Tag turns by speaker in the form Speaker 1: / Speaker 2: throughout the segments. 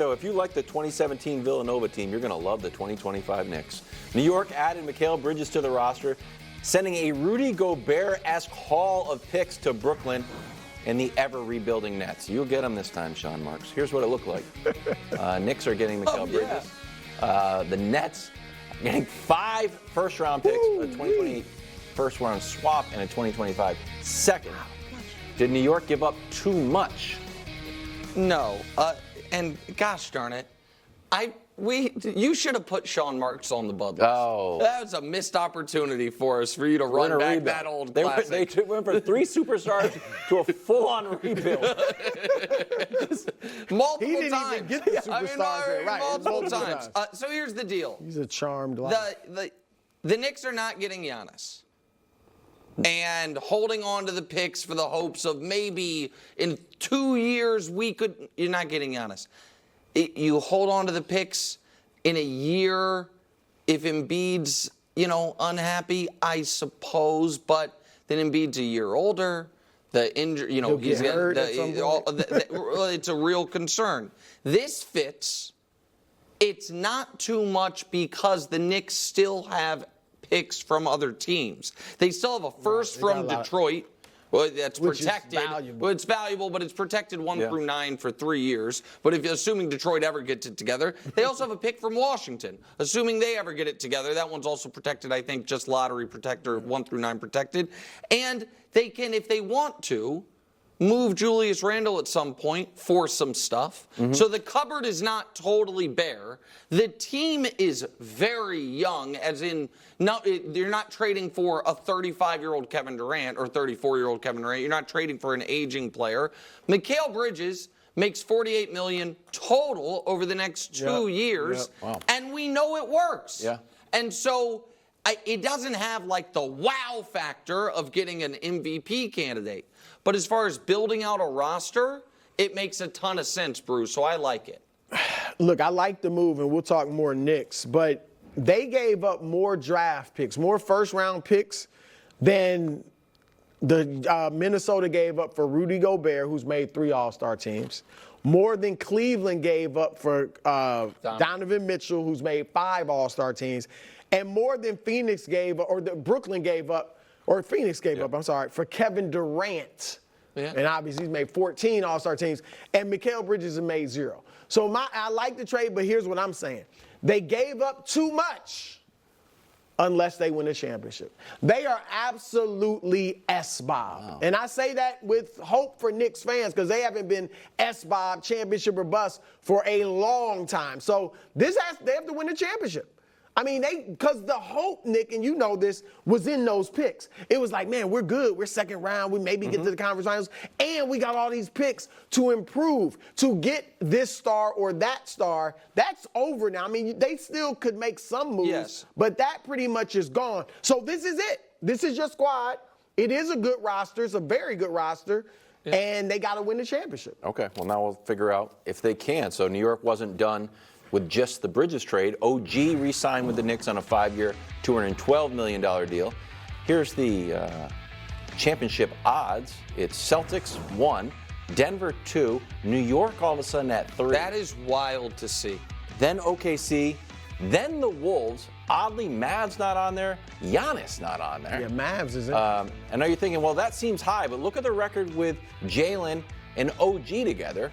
Speaker 1: So if you like the 2017 Villanova team, you're going to love the 2025 Knicks. New York added Mikal Bridges to the roster, sending a Rudy Gobert-esque haul of picks to Brooklyn and the ever-rebuilding Nets. You'll get them this time, Sean Marks. Here's what it looked like. Knicks are getting Mikal Bridges. The Nets are getting 5 first-round picks, a 2028 first-round swap, and a 2025 second. Did New York give up too much?
Speaker 2: No. And gosh darn it, you should have put Sean Marks on the Bud list.
Speaker 1: Oh.
Speaker 2: That was a missed opportunity for us, for you to run back that old classic.
Speaker 1: They went from 3 superstars to a full-on rebuild.
Speaker 2: Multiple
Speaker 3: He didn't
Speaker 2: times.
Speaker 3: even get the superstars there, right?
Speaker 2: Multiple times. So here's the deal.
Speaker 3: He's a charmed life.
Speaker 2: The Knicks are not getting Giannis. And holding on to the picks for the hopes of maybe in 2 years you're not getting Giannis. You hold on to the picks in a year if Embiid's, unhappy, I suppose, but then Embiid's a year older. The injury, he's
Speaker 3: hurt at some point.
Speaker 2: it's a real concern. This fits. It's not too much because the Knicks still have picks from other teams. They still have a first from Detroit. Well, that's protected. Well, it's valuable, but it's protected 1 through 9 for 3 years. But assuming Detroit ever gets it together, they also have a pick from Washington. Assuming they ever get it together, that one's also protected, I think, just lottery protector, 1 through 9 protected. And they can, if they want to, move Julius Randle at some point for some stuff. Mm-hmm. So the cupboard is not totally bare. The team is very young, as in, you're not trading for a 35-year-old Kevin Durant or 34-year-old Kevin Durant. You're not trading for an aging player. Mikal Bridges makes $48 million total over the next 2 years, and we know it works.
Speaker 1: Yeah.
Speaker 2: And so it doesn't have like the wow factor of getting an MVP candidate. But as far as building out a roster, it makes a ton of sense, Bruce, so I like it.
Speaker 3: Look, I like the move, and we'll talk more Knicks, but they gave up more draft picks, more first-round picks than the Minnesota gave up for Rudy Gobert, who's made 3 All-Star teams, more than Cleveland gave up for Donovan Mitchell, who's made 5 All-Star teams, and more than Phoenix gave up, or Brooklyn gave up, or Phoenix gave up, for Kevin Durant. Yeah. And obviously he's made 14 All-Star teams, and Mikal Bridges has made 0. So I like the trade, but here's what I'm saying. They gave up too much unless they win a championship. They are absolutely S-Bob. Wow. And I say that with hope for Knicks fans because they haven't been S-Bob, championship or bust, for a long time. So they have to win a championship. I mean, because the hope, Nick, and you know this, was in those picks. It was like, man, we're good. We're second round. We maybe get to the conference finals. And we got all these picks to improve, to get this star or that star. That's over now. I mean, they still could make some moves, but that pretty much is gone. So this is it. This is your squad. It is a good roster. It's a very good roster. Yeah. And they got to win the championship.
Speaker 1: Okay, well, now we'll figure out if they can. So New York wasn't done with just the Bridges trade. OG re-signed with the Knicks on a 5-year, $212 million deal. Here's the championship odds. It's Celtics 1, Denver 2, New York all of a sudden at 3.
Speaker 2: That is wild to see.
Speaker 1: Then OKC, then the Wolves. Oddly, Mavs not on there, Giannis not on there.
Speaker 3: Yeah, Mavs is in.
Speaker 1: I know you're thinking, well, that seems high, but look at the record with Jalen and OG together.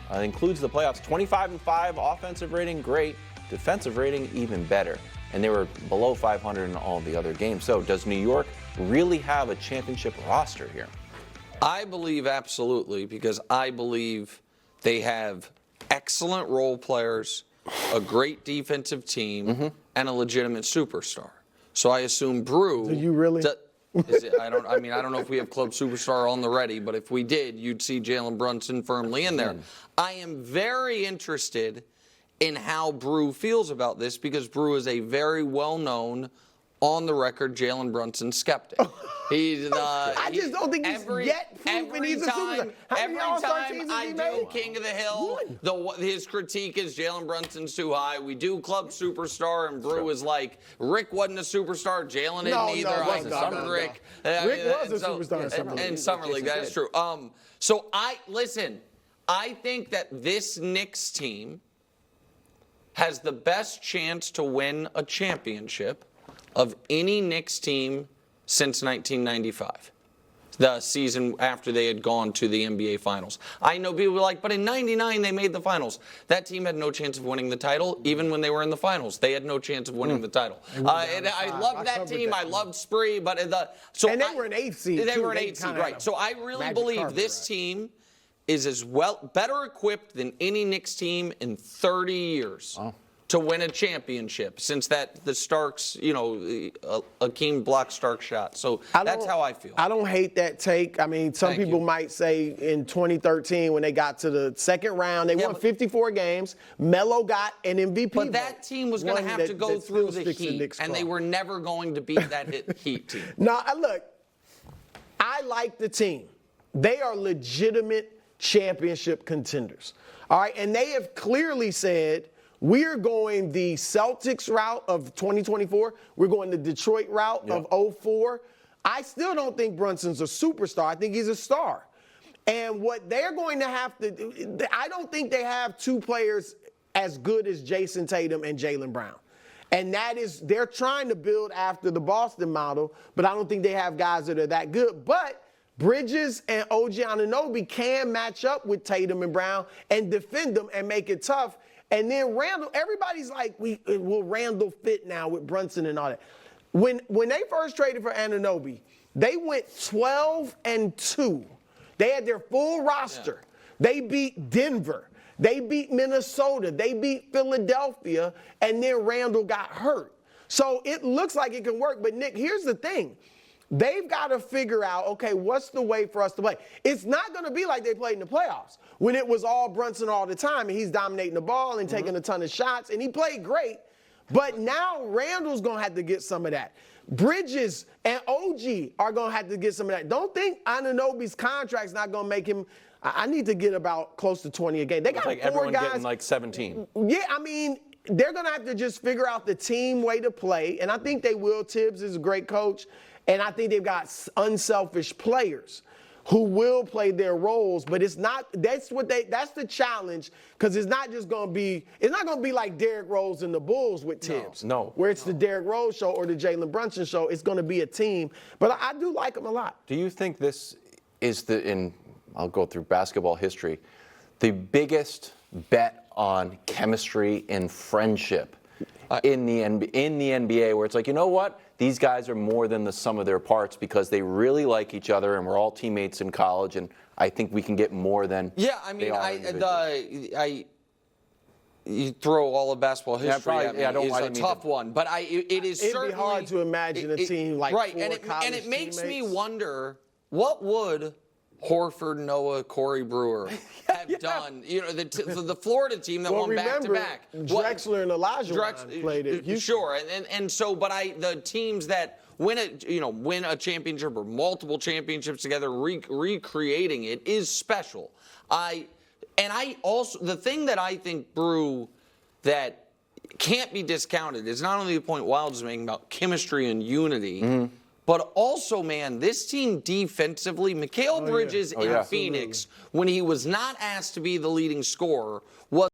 Speaker 1: It includes the playoffs. 25-5 offensive rating, great. Defensive rating, even better. And they were below 500 in all the other games. So does New York really have a championship roster here?
Speaker 2: I believe absolutely, because I believe they have excellent role players, a great defensive team, and a legitimate superstar. So I assume Brew.
Speaker 3: Do you really?
Speaker 2: I don't know if we have club superstar on the ready, but if we did, you'd see Jalen Brunson firmly in there. I am very interested in how Brew feels about this because Brew is a very well-known, on-the-record Jalen Brunson skeptic.
Speaker 3: I just don't think he's yet proven he's a superstar.
Speaker 2: Every time I do King of the Hill, his critique is Jalen Brunson's too high. We do club superstar, and Brew is like, Rick wasn't a superstar, Jalen isn't either.
Speaker 3: Rick was a superstar in Summer League.
Speaker 2: In Summer League, that is true. So I think that this Knicks team has the best chance to win a championship of any Knicks team since 1995. The season after they had gone to the NBA Finals. I know people were like, but in 99 they made the Finals. That team had no chance of winning the title, even when they were in the Finals. They had no chance of winning the title. And I loved that team. I loved Spree, but
Speaker 3: and they were an 8th seed.
Speaker 2: They were an 8th seed, right? So I really believe this team is as better equipped than any Knicks team in 30 years. Oh. To win a championship since the Starks, Akeem blocked Stark shot. So that's how I feel.
Speaker 3: I don't hate that take. I mean, some people might say in 2013 when they got to the second round, they won 54 games. Melo got an MVP.
Speaker 2: But that team was going to have to go through the Heat, and they were never going to beat that Heat team.
Speaker 3: No, look, I like the team. They are legitimate championship contenders. All right, and they have clearly said, we're going the Celtics route of 2024. We're going the Detroit route of 04. I still don't think Brunson's a superstar. I think he's a star. And what they're going to have to do, I don't think they have two players as good as Jason Tatum and Jaylen Brown. And that is, they're trying to build after the Boston model, but I don't think they have guys that are that good. But Bridges and OG Anunoby can match up with Tatum and Brown and defend them and make it tough. And then Randall, everybody's like, will Randall fit now with Brunson and all that? When they first traded for Anunoby, they went 12-2. They had their full roster. Yeah. They beat Denver. They beat Minnesota. They beat Philadelphia. And then Randall got hurt. So it looks like it can work. But, Nick, here's the thing. They've got to figure out, okay, what's the way for us to play? It's not going to be like they played in the playoffs when it was all Brunson all the time and he's dominating the ball and taking a ton of shots, and he played great. But now Randall's going to have to get some of that. Bridges and OG are going to have to get some of that. Don't think Anunoby's contract's not going to make him – I need to get about close to 20 a game. They got
Speaker 1: like
Speaker 3: 4
Speaker 1: everyone
Speaker 3: guys.
Speaker 1: Getting like 17.
Speaker 3: Yeah, I mean – they're going to have to just figure out the team way to play, and I think they will. Tibbs is a great coach, and I think they've got unselfish players who will play their roles, but it's not, that's the challenge, because it's not going to be like Derrick Rose and the Bulls with Tibbs.
Speaker 1: No.
Speaker 3: Where it's the Derrick Rose show or the Jalen Brunson show. It's going to be a team, but I do like them a lot.
Speaker 1: Do you think this is I'll go through basketball history, the biggest bet on chemistry and friendship in the NBA, where it's like, you know what? These guys are more than the sum of their parts because they really like each other, and we're all teammates in college, and I think we can get more than you throw all of basketball history at me. It's a tough one, but it is certainly...
Speaker 3: It'd be hard to imagine a team like
Speaker 2: right,
Speaker 3: four
Speaker 2: and it makes
Speaker 3: teammates.
Speaker 2: me wonder, what would Horford, Noah, Corey Brewer have done? The Florida team that won back-to-back.
Speaker 3: Drexler and Elijah played it.
Speaker 2: Sure, and so, but the teams that win a championship or multiple championships together, recreating it is special. The thing that I think, Brew, that can't be discounted is not only the point Wild is making about chemistry and unity, but also, man, this team defensively, Mikal Bridges in Phoenix, when he was not asked to be the leading scorer, was